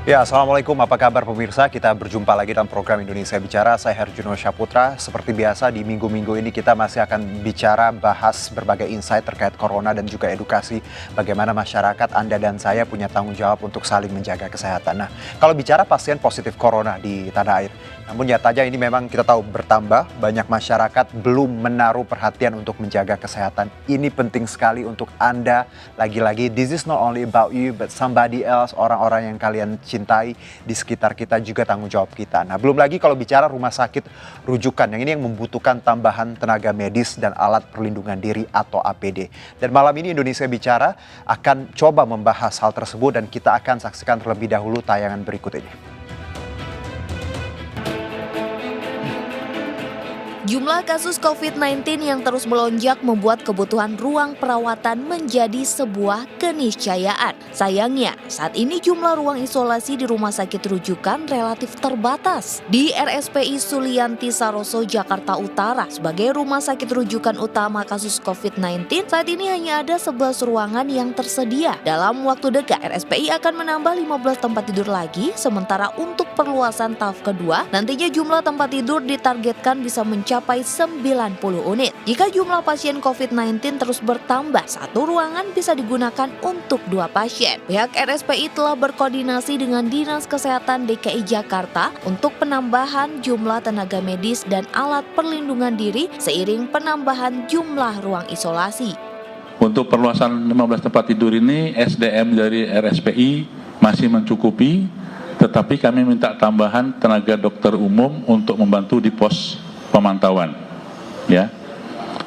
Ya, Assalamualaikum, apa kabar pemirsa? Kita berjumpa lagi dalam program Indonesia Bicara. Saya Herjuno Syaputra. Seperti biasa di minggu-minggu ini kita masih akan bicara, bahas berbagai insight terkait corona dan juga edukasi bagaimana masyarakat, Anda dan saya punya tanggung jawab untuk saling menjaga kesehatan. Nah, kalau bicara pasien positif corona di tanah air, namun nyatanya ini memang kita tahu bertambah, banyak masyarakat belum menaruh perhatian untuk menjaga kesehatan. Ini penting sekali untuk Anda. Lagi-lagi, this is not only about you, but somebody else, orang-orang yang kalian cintai di sekitar kita juga tanggung jawab kita. Nah, belum lagi kalau bicara rumah sakit rujukan, yang ini yang membutuhkan tambahan tenaga medis dan alat perlindungan diri atau APD. Dan malam ini Indonesia Bicara akan coba membahas hal tersebut dan kita akan saksikan terlebih dahulu tayangan berikut ini. Jumlah kasus COVID-19 yang terus melonjak membuat kebutuhan ruang perawatan menjadi sebuah keniscayaan. Sayangnya, saat ini jumlah ruang isolasi di rumah sakit rujukan relatif terbatas. Di RSPI Sulianti Saroso, Jakarta Utara, sebagai rumah sakit rujukan utama kasus COVID-19, saat ini hanya ada 11 ruangan yang tersedia. Dalam waktu dekat, RSPI akan menambah 15 tempat tidur lagi, sementara untuk perluasan tahap kedua, nantinya jumlah tempat tidur ditargetkan bisa mencapai 90 unit. Jika jumlah pasien COVID-19 terus bertambah, satu ruangan bisa digunakan untuk 2 pasien. Pihak RSPI telah berkoordinasi dengan Dinas Kesehatan DKI Jakarta untuk penambahan jumlah tenaga medis dan alat perlindungan diri seiring penambahan jumlah ruang isolasi. Untuk perluasan 15 tempat tidur ini, SDM dari RSPI masih mencukupi, tetapi kami minta tambahan tenaga dokter umum untuk membantu di pos pemantauan, ya.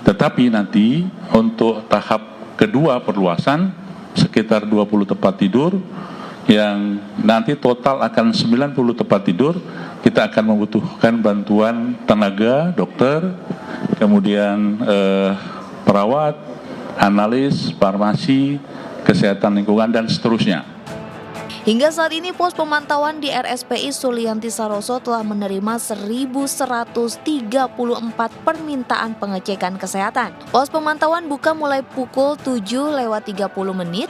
Tetapi nanti untuk tahap kedua perluasan sekitar 20 tempat tidur yang nanti total akan 90 tempat tidur, kita akan membutuhkan bantuan tenaga dokter, kemudian perawat, analis, farmasi, kesehatan lingkungan dan seterusnya. Hingga saat ini pos pemantauan di RSPI Sulianti Saroso telah menerima 1.134 permintaan pengecekan kesehatan. Pos pemantauan buka mulai pukul 7.30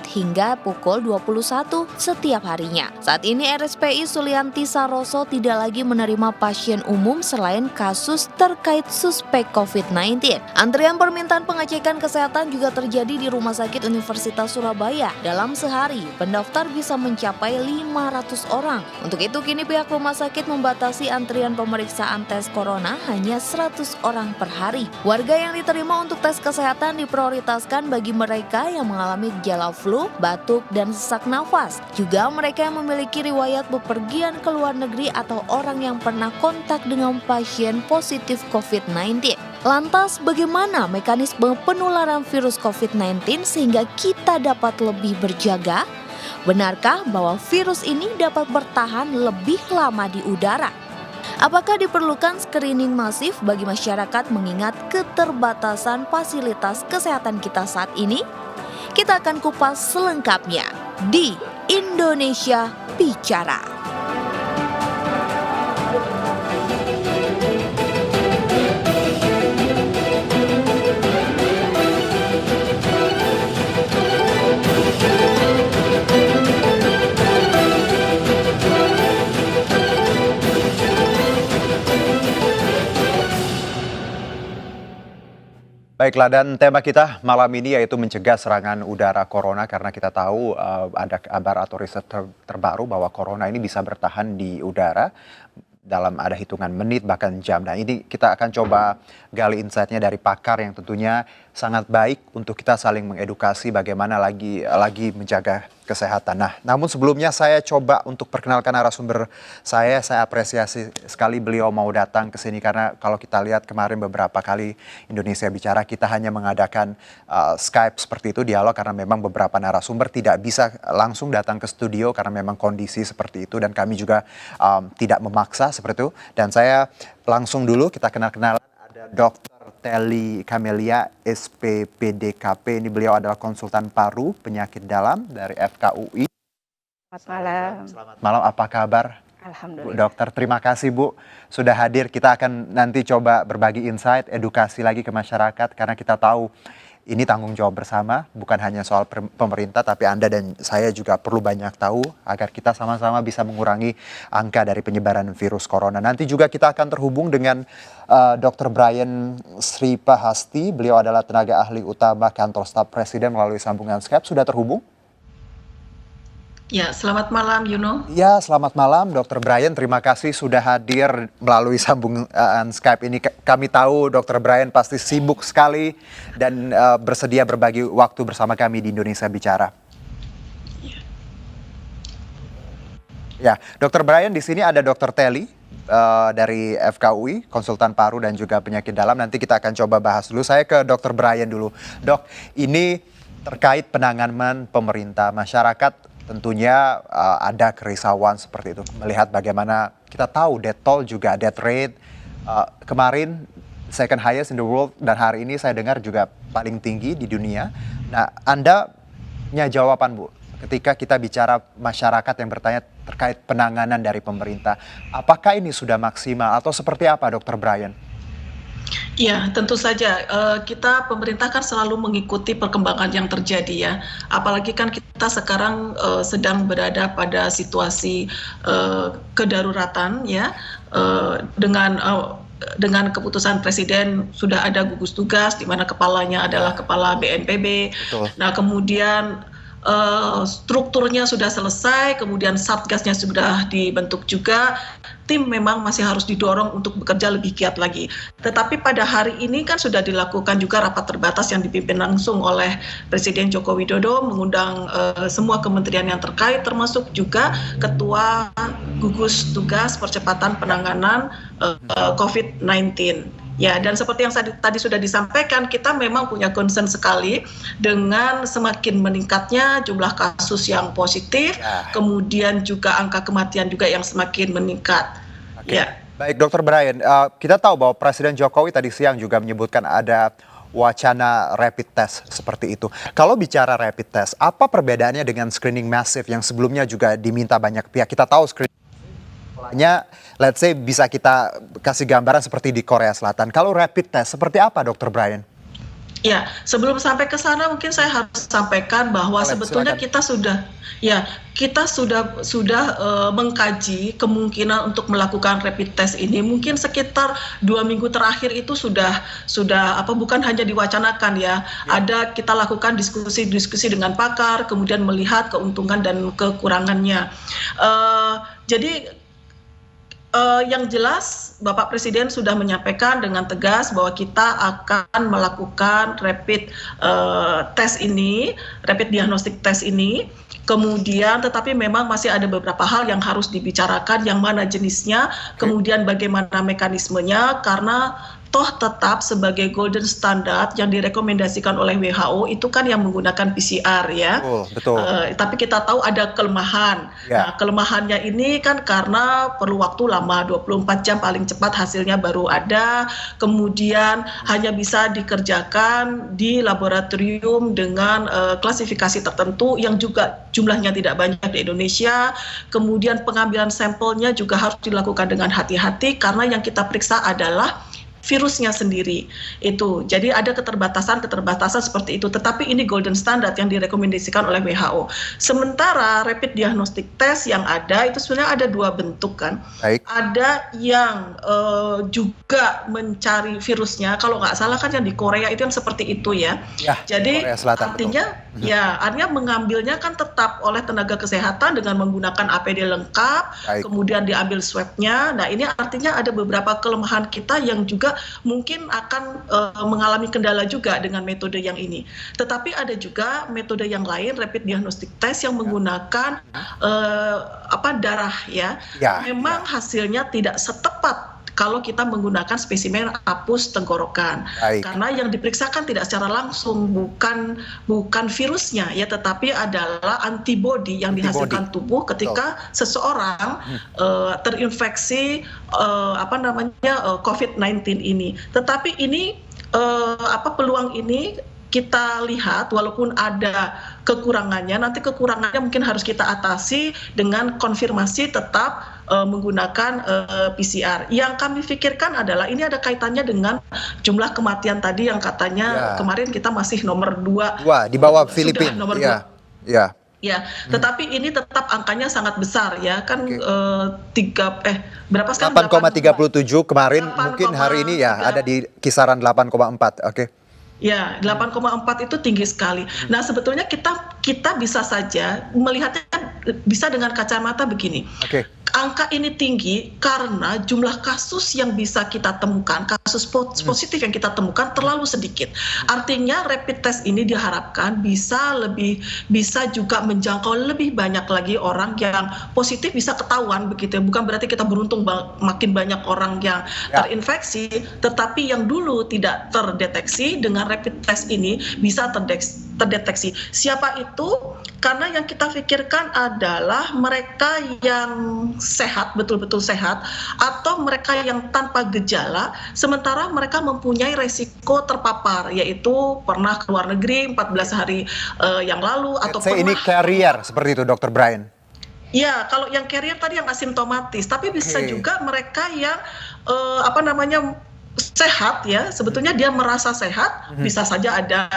hingga pukul 21 setiap harinya. Saat ini RSPI Sulianti Saroso tidak lagi menerima pasien umum selain kasus terkait suspek COVID-19. Antrian permintaan pengecekan kesehatan juga terjadi di Rumah Sakit Universitas Surabaya. Dalam sehari, pendaftar bisa mencapai 500 orang. Untuk itu kini pihak rumah sakit membatasi antrian pemeriksaan tes corona hanya 100 orang per hari. Warga yang diterima untuk tes kesehatan diprioritaskan bagi mereka yang mengalami gejala flu, batuk, dan sesak nafas. Juga mereka yang memiliki riwayat bepergian ke luar negeri atau orang yang pernah kontak dengan pasien positif COVID-19. Lantas bagaimana mekanisme penularan virus COVID-19 sehingga kita dapat lebih berjaga? Benarkah bahwa virus ini dapat bertahan lebih lama di udara? Apakah diperlukan screening masif bagi masyarakat mengingat keterbatasan fasilitas kesehatan kita saat ini? Kita akan kupas selengkapnya di Indonesia Bicara. Baiklah, dan tema kita malam ini yaitu mencegah serangan udara corona, karena kita tahu ada kabar atau riset terbaru bahwa corona ini bisa bertahan di udara dalam ada hitungan menit bahkan jam. Nah, ini kita akan coba gali insight-nya dari pakar yang tentunya sangat baik untuk kita saling mengedukasi bagaimana lagi menjaga kesehatan. Nah, namun sebelumnya saya coba untuk perkenalkan narasumber saya apresiasi sekali beliau mau datang ke sini, karena kalau kita lihat kemarin beberapa kali Indonesia Bicara kita hanya mengadakan Skype seperti itu, dialog, karena memang beberapa narasumber tidak bisa langsung datang ke studio karena memang kondisi seperti itu, dan kami juga tidak memaksa seperti itu. Dan saya langsung dulu kita kenal-kenalan, ada Dr. Telly Camelia, SPPDKP. Ini beliau adalah konsultan paru penyakit dalam dari FKUI. Selamat malam. Selamat malam, apa kabar? Alhamdulillah. Bu Dokter, terima kasih Bu sudah hadir. Kita akan nanti coba berbagi insight, edukasi lagi ke masyarakat, karena kita tahu ini tanggung jawab bersama, bukan hanya soal pemerintah, tapi Anda dan saya juga perlu banyak tahu agar kita sama-sama bisa mengurangi angka dari penyebaran virus corona. Nanti juga kita akan terhubung dengan Dr. Brian Sripahasti. Beliau adalah tenaga ahli utama kantor staf Presiden melalui sambungan Skype. Sudah terhubung? Ya, selamat malam Yuno. Ya, selamat malam Dr. Brian. Terima kasih sudah hadir melalui sambungan Skype ini. Kami tahu Dr. Brian pasti sibuk sekali dan bersedia berbagi waktu bersama kami di Indonesia Bicara. Ya, Dr. Brian, di sini ada Dr. Telly dari FKUI, konsultan paru dan juga penyakit dalam. Nanti kita akan coba bahas dulu. Saya ke Dr. Brian dulu. Dok, ini terkait penanganan pemerintah, masyarakat tentunya ada kerisauan seperti itu. Melihat bagaimana kita tahu death toll juga death rate kemarin second highest in the world dan hari ini saya dengar juga paling tinggi di dunia. Nah, Anda punya jawaban Bu ketika kita bicara masyarakat yang bertanya terkait penanganan dari pemerintah. Apakah ini sudah maksimal atau seperti apa Dr. Brian? Ya, tentu saja kita pemerintah kan selalu mengikuti perkembangan yang terjadi ya. Apalagi kan kita sekarang sedang berada pada situasi kedaruratan ya, dengan keputusan Presiden sudah ada gugus tugas di mana kepalanya adalah kepala BNPB. Betul. Nah, kemudian strukturnya sudah selesai, kemudian satgasnya sudah dibentuk juga. Tim memang masih harus didorong untuk bekerja lebih giat lagi. Tetapi pada hari ini kan sudah dilakukan juga rapat terbatas yang dipimpin langsung oleh Presiden Joko Widodo, mengundang semua kementerian yang terkait, termasuk juga Ketua Gugus Tugas Percepatan Penanganan COVID-19. Ya, dan seperti yang tadi sudah disampaikan, kita memang punya concern sekali dengan semakin meningkatnya jumlah kasus yang positif, kemudian juga angka kematian juga yang semakin meningkat. Ya. Baik, Dr. Brian, kita tahu bahwa Presiden Jokowi tadi siang juga menyebutkan ada wacana rapid test seperti itu. Kalau bicara rapid test, apa perbedaannya dengan screening masif yang sebelumnya juga diminta banyak pihak? Kita tahu screening let's say bisa kita kasih gambaran seperti di Korea Selatan. Kalau rapid test seperti apa Dr. Brian? Ya, sebelum sampai ke sana mungkin saya harus sampaikan bahwa sebetulnya silakan. kita sudah mengkaji kemungkinan untuk melakukan rapid test ini. Mungkin sekitar 2 minggu terakhir itu sudah bukan hanya diwacanakan ya. Ada kita lakukan diskusi dengan pakar, kemudian melihat keuntungan dan kekurangannya. Jadi yang jelas Bapak Presiden sudah menyampaikan dengan tegas bahwa kita akan melakukan rapid test ini, rapid diagnostic test ini. Kemudian tetapi memang masih ada beberapa hal yang harus dibicarakan, yang mana jenisnya, kemudian bagaimana mekanismenya, karena toh tetap sebagai golden standard yang direkomendasikan oleh WHO itu kan yang menggunakan PCR ya. Betul. Tapi kita tahu ada kelemahan. Nah, kelemahannya ini kan karena perlu waktu lama, 24 jam paling cepat hasilnya baru ada. Kemudian hanya bisa dikerjakan di laboratorium dengan klasifikasi tertentu yang juga jumlahnya tidak banyak di Indonesia. Kemudian pengambilan sampelnya juga harus dilakukan dengan hati-hati karena yang kita periksa adalah virusnya sendiri itu. Jadi ada keterbatasan seperti itu. Tetapi ini golden standard yang direkomendasikan oleh WHO. Sementara rapid diagnostic test yang ada itu sebenarnya ada 2 bentuk kan. Baik. Ada yang juga mencari virusnya. Kalau nggak salah kan yang di Korea itu yang seperti itu ya. Jadi Selatan, artinya artinya mengambilnya kan tetap oleh tenaga kesehatan dengan menggunakan APD lengkap. Baik. Kemudian diambil swabnya. Nah ini artinya ada beberapa kelemahan kita yang juga mungkin akan mengalami kendala juga dengan metode yang ini. Tetapi ada juga metode yang lain, rapid diagnostic test yang menggunakan darah ya. Memang hasilnya tidak setepat kalau kita menggunakan spesimen apus tenggorokan. Baik. Karena yang diperiksakan tidak secara langsung bukan virusnya ya, tetapi adalah antibodi yang dihasilkan tubuh ketika seseorang terinfeksi COVID-19 ini. Tetapi ini peluang ini kita lihat walaupun ada kekurangannya, nanti kekurangannya mungkin harus kita atasi dengan konfirmasi tetap menggunakan PCR. Yang kami pikirkan adalah ini ada kaitannya dengan jumlah kematian tadi yang katanya kemarin kita masih nomor 2. Wah, di bawah Filipina. Nomor Iya. 2. Ya. Ya, tetapi ini tetap angkanya sangat besar ya kan berapa sekarang? 8,37 kemarin, mungkin hari ini ya ada di kisaran 8,4. Oke. Ya, 8,4 itu tinggi sekali. Nah, sebetulnya kita bisa saja melihatnya bisa dengan kacamata begini. Oke. Angka ini tinggi karena jumlah kasus yang bisa kita temukan, kasus positif yang kita temukan terlalu sedikit. Artinya rapid test ini diharapkan bisa juga menjangkau lebih banyak lagi orang yang positif bisa ketahuan begitu ya. Bukan berarti kita beruntung makin banyak orang yang terinfeksi, tetapi yang dulu tidak terdeteksi dengan rapid test ini bisa terdeteksi. Siapa itu? Karena yang kita pikirkan adalah mereka yang sehat, betul-betul sehat, atau mereka yang tanpa gejala, sementara mereka mempunyai resiko terpapar, yaitu pernah ke luar negeri 14 hari yang lalu, atau pernah... Ini carrier, seperti itu Dr. Brian? Ya, kalau yang carrier tadi yang asimptomatis, tapi bisa juga mereka yang sehat ya, sebetulnya dia merasa sehat, bisa saja ada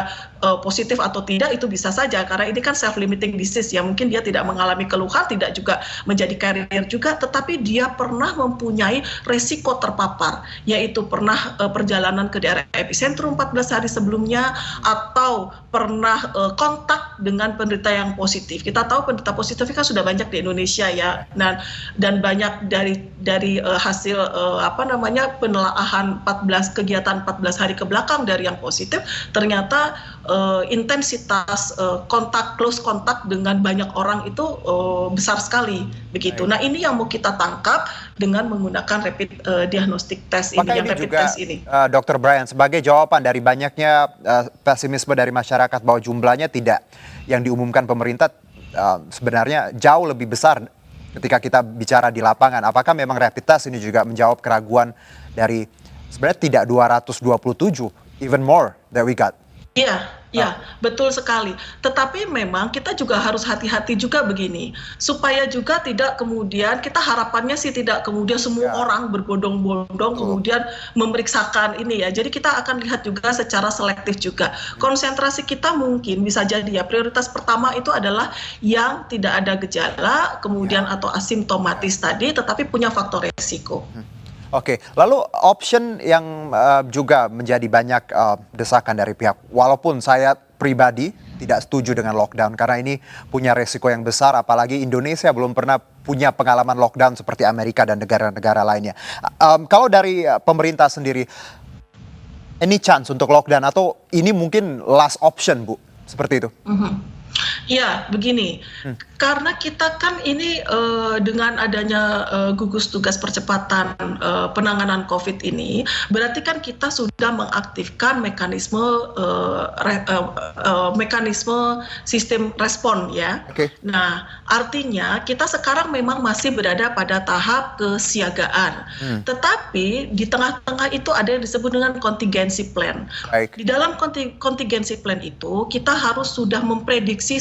positif atau tidak, itu bisa saja karena ini kan self limiting disease ya, mungkin dia tidak mengalami keluhan, tidak juga menjadi carrier juga, tetapi dia pernah mempunyai resiko terpapar, yaitu pernah perjalanan ke daerah epicentrum 14 hari sebelumnya, atau pernah kontak dengan penderita yang positif. Kita tahu penderita positif kan sudah banyak di Indonesia ya, dan banyak dari hasil penelaahan kegiatan 14 hari ke belakang dari yang positif, ternyata intensitas close kontak dengan banyak orang itu besar sekali begitu. Nah, ini yang mau kita tangkap dengan menggunakan rapid diagnostic test ini, yang rapid test ini. Dr. Brian, sebagai jawaban dari banyaknya pesimisme dari masyarakat bahwa jumlahnya tidak yang diumumkan pemerintah sebenarnya jauh lebih besar ketika kita bicara di lapangan. Apakah memang rapid test ini juga menjawab keraguan dari sebenarnya tidak 227, even more that we got? Iya, betul sekali. Tetapi memang kita juga harus hati-hati juga begini, supaya juga tidak kemudian kita harapannya sih tidak kemudian semua orang berbondong-bondong kemudian memeriksakan ini ya. Jadi kita akan lihat juga secara selektif juga. Konsentrasi kita mungkin bisa jadi ya prioritas pertama itu adalah yang tidak ada gejala, kemudian atau asimptomatis tadi, tetapi punya faktor resiko. Oke, lalu option yang juga menjadi banyak desakan dari pihak, walaupun saya pribadi tidak setuju dengan lockdown karena ini punya resiko yang besar, apalagi Indonesia belum pernah punya pengalaman lockdown seperti Amerika dan negara-negara lainnya. Kalau dari pemerintah sendiri, any chance untuk lockdown atau ini mungkin last option, Bu? Seperti itu. Ya, begini, karena kita kan ini dengan adanya gugus tugas percepatan penanganan COVID ini, berarti kan kita sudah mengaktifkan mekanisme sistem respon ya. Nah, artinya kita sekarang memang masih berada pada tahap kesiagaan, tetapi di tengah-tengah itu ada yang disebut dengan contingency plan. Di dalam contingency plan itu kita harus sudah memprediksi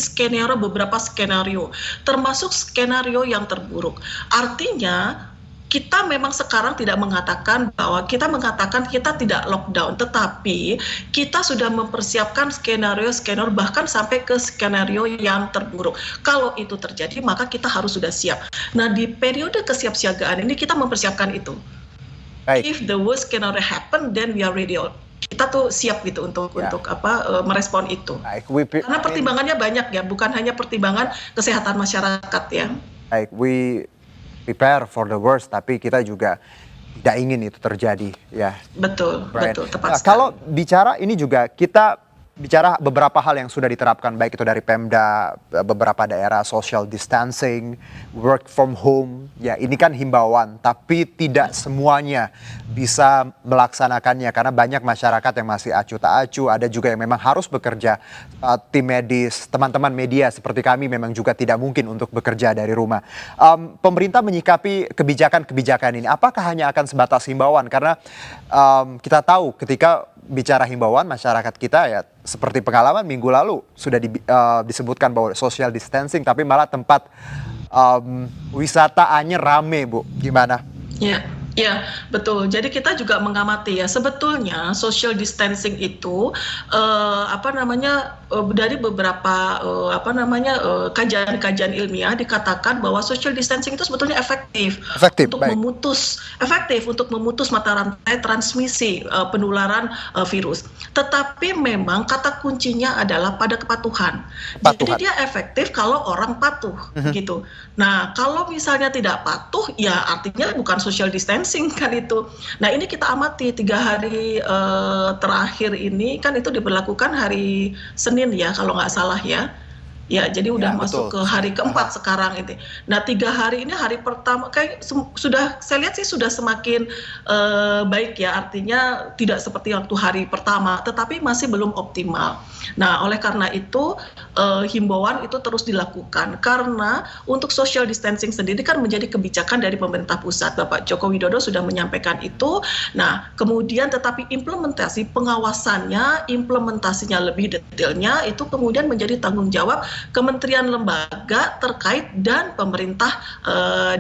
beberapa skenario, termasuk skenario yang terburuk. Artinya kita memang sekarang tidak mengatakan bahwa kita tidak lockdown, tetapi kita sudah mempersiapkan skenario bahkan sampai ke skenario yang terburuk. Kalau itu terjadi, maka kita harus sudah siap. Nah, di periode kesiapsiagaan ini kita mempersiapkan itu. If the worst scenario happen, then we are ready. Kita tuh siap gitu untuk merespon itu. Karena pertimbangannya banyak ya, bukan hanya pertimbangan kesehatan masyarakat ya. We prepare for the worst, tapi kita juga tidak ingin itu terjadi ya. Betul, tepat sekali. Kalau bicara ini juga kita bicara beberapa hal yang sudah diterapkan, baik itu dari Pemda, beberapa daerah social distancing, work from home, ya ini kan himbauan, tapi tidak semuanya bisa melaksanakannya karena banyak masyarakat yang masih acuh tak acuh, ada juga yang memang harus bekerja, tim medis, teman-teman media seperti kami memang juga tidak mungkin untuk bekerja dari rumah. Pemerintah menyikapi kebijakan-kebijakan ini, apakah hanya akan sebatas himbauan? Karena kita tahu ketika bicara himbauan masyarakat kita ya seperti pengalaman minggu lalu sudah disebutkan bahwa social distancing, tapi malah tempat wisata Anyer rame, Bu. Gimana? Ya, ya, betul. Jadi kita juga mengamati ya, sebetulnya social distancing itu dari beberapa kajian-kajian ilmiah dikatakan bahwa social distancing itu sebetulnya efektif untuk memutus mata rantai transmisi penularan virus. Tetapi memang kata kuncinya adalah pada kepatuhan. Jadi dia efektif kalau orang patuh, gitu. Nah, kalau misalnya tidak patuh, ya artinya bukan social distancing kan itu. Nah, ini kita amati 3 hari terakhir ini kan itu diberlakukan hari Senin ya, kalau nggak salah ya. Ya, jadi udah masuk ke hari keempat sekarang ini. Nah, 3 hari ini hari pertama kayak saya lihat sih sudah semakin baik ya, artinya tidak seperti waktu hari pertama, tetapi masih belum optimal. Nah, oleh karena itu himbauan itu terus dilakukan karena untuk social distancing sendiri kan menjadi kebijakan dari pemerintah pusat. Bapak Joko Widodo sudah menyampaikan itu. Nah, kemudian tetapi pengawasannya, implementasinya lebih detailnya itu kemudian menjadi tanggung jawab kementerian lembaga terkait dan pemerintah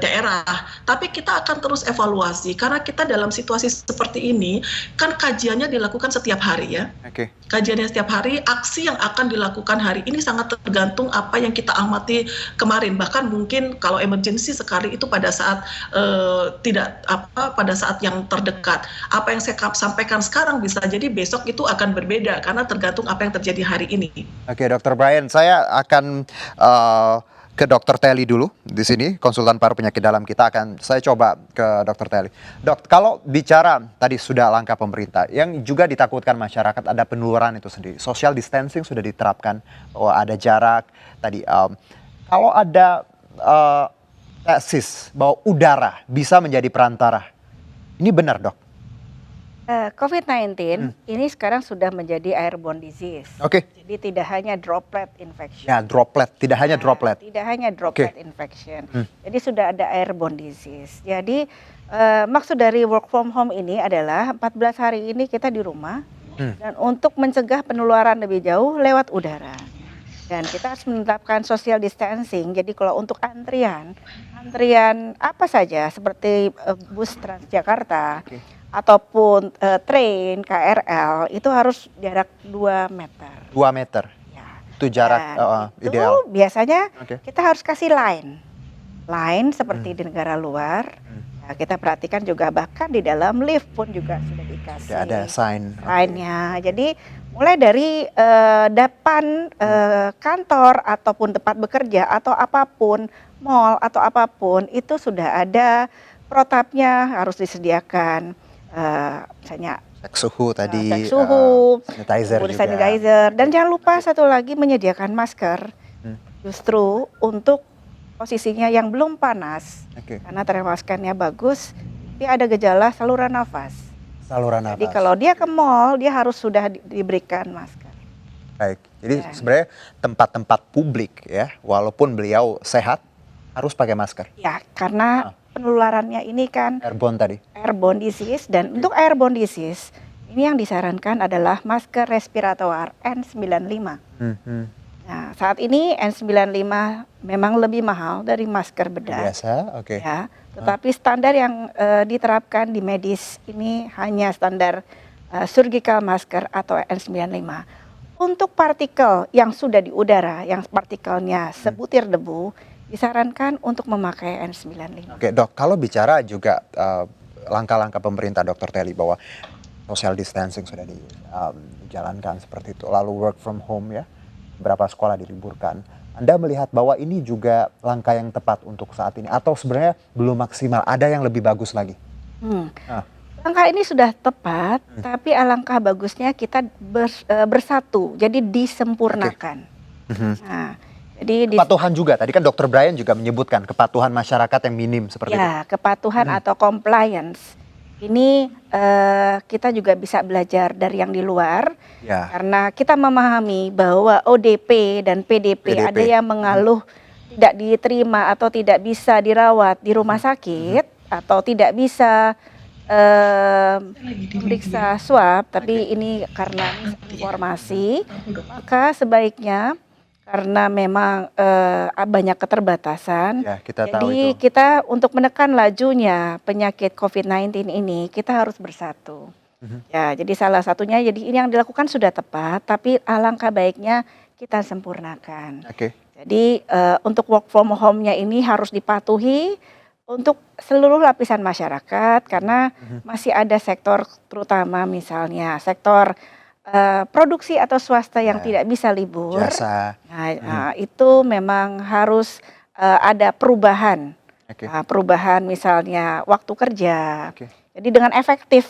daerah. Tapi kita akan terus evaluasi karena kita dalam situasi seperti ini kan kajiannya dilakukan setiap hari ya. Kajiannya setiap hari, aksi yang akan dilakukan hari ini sangat tergantung apa yang kita amati kemarin. Bahkan mungkin kalau emergency sekali itu pada saat pada saat yang terdekat. Apa yang saya sampaikan sekarang bisa jadi besok itu akan berbeda karena tergantung apa yang terjadi hari ini. Oke, Dr. Brian, saya akan ke Dr. Telly dulu di sini, konsultan paru penyakit dalam kita saya coba ke Dr. Telly. Dok, kalau bicara tadi sudah langkah pemerintah, yang juga ditakutkan masyarakat ada penularan itu sendiri. Social distancing sudah diterapkan, bahwa ada jarak tadi. Kalau ada tesis bahwa udara bisa menjadi perantara, ini benar, Dok? COVID-19 ini sekarang sudah menjadi airborne disease. Jadi tidak hanya droplet infection. Ya, droplet, tidak hanya droplet. Tidak hanya droplet infection. Jadi sudah ada airborne disease. Jadi maksud dari work from home ini adalah 14 hari ini kita di rumah dan untuk mencegah penularan lebih jauh lewat udara. Dan kita harus menetapkan social distancing. Jadi kalau untuk antrian apa saja seperti bus Transjakarta, ataupun train KRL itu harus jarak 2 meter. 2 meter. Ya. Itu jarak ideal. Biasanya kita harus kasih line seperti di negara luar. Nah, kita perhatikan juga bahkan di dalam lift pun juga sudah dikasih. Ada sign-nya. Jadi mulai dari depan kantor ataupun tempat bekerja atau apapun, mall atau apapun itu sudah ada protapnya harus disediakan. Misalnya cek suhu tadi, sanitizer, dan jangan lupa satu lagi menyediakan masker, justru untuk posisinya yang belum panas, karena termaskannya bagus, dia ada gejala saluran nafas. Jadi kalau dia ke mall, dia harus sudah diberikan masker. Baik, jadi sebenarnya tempat-tempat publik ya, walaupun beliau sehat, harus pakai masker. Ya, karena penularannya ini kan airborne disease, dan untuk airborne disease ini yang disarankan adalah masker respirator N95. Nah, saat ini N95 memang lebih mahal dari masker bedah. Ya, tetapi standar yang diterapkan di medis ini hanya standar surgical masker atau N95. Untuk partikel yang sudah di udara, yang partikelnya sebutir debu, disarankan untuk memakai N95. Oke, Dok, kalau bicara juga langkah-langkah pemerintah, Dr. Telly, bahwa social distancing sudah dijalankan seperti itu, lalu work from home ya, beberapa sekolah diliburkan. Anda melihat bahwa ini juga langkah yang tepat untuk saat ini, atau sebenarnya belum maksimal, ada yang lebih bagus lagi? Langkah ini sudah tepat, tapi alangkah bagusnya kita bersatu, jadi disempurnakan. Nah, jadi kepatuhan juga, tadi kan Dr. Brian juga menyebutkan kepatuhan masyarakat yang minim seperti itu. Ya, kepatuhan atau compliance. Ini kita juga bisa belajar dari yang di luar, karena kita memahami bahwa ODP dan PDP ada yang mengeluh tidak diterima atau tidak bisa dirawat di rumah sakit, atau tidak bisa memeriksa swab, tapi ini karena informasi, maka sebaiknya karena memang banyak keterbatasan, Ya, kita tahu jadi itu. kita untuk menekan lajunya penyakit COVID-19 ini kita harus bersatu. Ya, jadi salah satunya, jadi ini yang dilakukan sudah tepat, tapi alangkah baiknya kita sempurnakan. Oke. Jadi untuk work from home-nya ini harus dipatuhi untuk seluruh lapisan masyarakat, karena masih ada sektor, terutama misalnya sektor produksi atau swasta yang tidak bisa libur. Jasa. Nah, itu memang harus ada perubahan. Oke. Perubahan misalnya waktu kerja. Oke. Jadi dengan efektif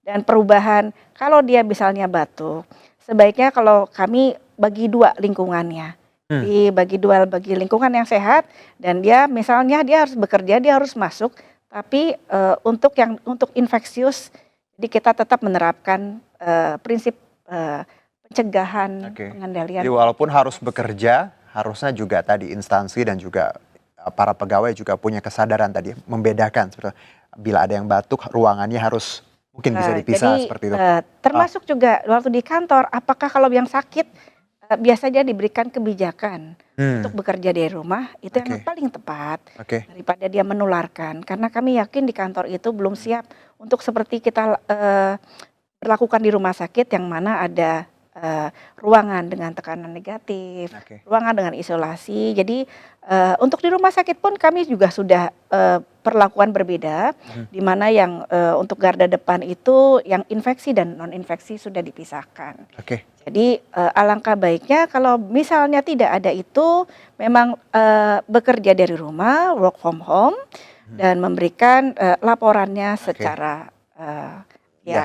dan perubahan, kalau dia misalnya batuk, sebaiknya kalau kami bagi dua lingkungannya. Bagi lingkungan yang sehat, dan dia misalnya dia harus bekerja, dia harus masuk, tapi untuk infeksius, jadi kita tetap menerapkan prinsip pencegahan, pengendalian. Jadi walaupun harus bekerja, harusnya juga tadi instansi dan juga para pegawai juga punya kesadaran tadi membedakan. Bila ada yang batuk, ruangannya harus mungkin bisa dipisah jadi, seperti itu. termasuk juga waktu di kantor, apakah kalau yang sakit biasanya diberikan kebijakan untuk bekerja dari rumah, itu yang paling tepat daripada dia menularkan. Karena kami yakin di kantor itu belum siap untuk seperti kita berlakukan di rumah sakit, yang mana ada ruangan dengan tekanan negatif, ruangan dengan isolasi. Jadi untuk di rumah sakit pun kami juga sudah perlakuan berbeda, di mana yang untuk garda depan itu yang infeksi dan non infeksi sudah dipisahkan. Jadi alangkah baiknya kalau misalnya tidak ada itu, memang bekerja dari rumah, work from home, dan memberikan laporannya secara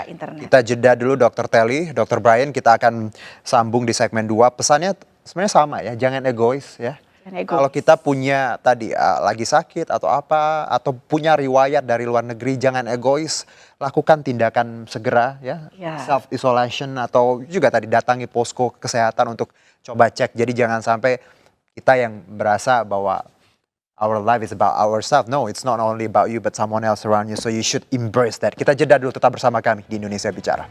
internet. Kita jeda dulu Dr. Telly, Dr. Brian, kita akan sambung di segmen 2. Pesannya sebenarnya sama ya, jangan egois ya. Kalau kita punya tadi lagi sakit atau apa, atau punya riwayat dari luar negeri, jangan egois, lakukan tindakan segera ya, self isolation, atau juga tadi datangi posko kesehatan untuk coba cek. Jadi jangan sampai kita yang berasa bahwa our life is about ourselves. No, it's not only about you but someone else around you. So you should embrace that. Kita jeda dulu, tetap bersama kami di Indonesia Bicara.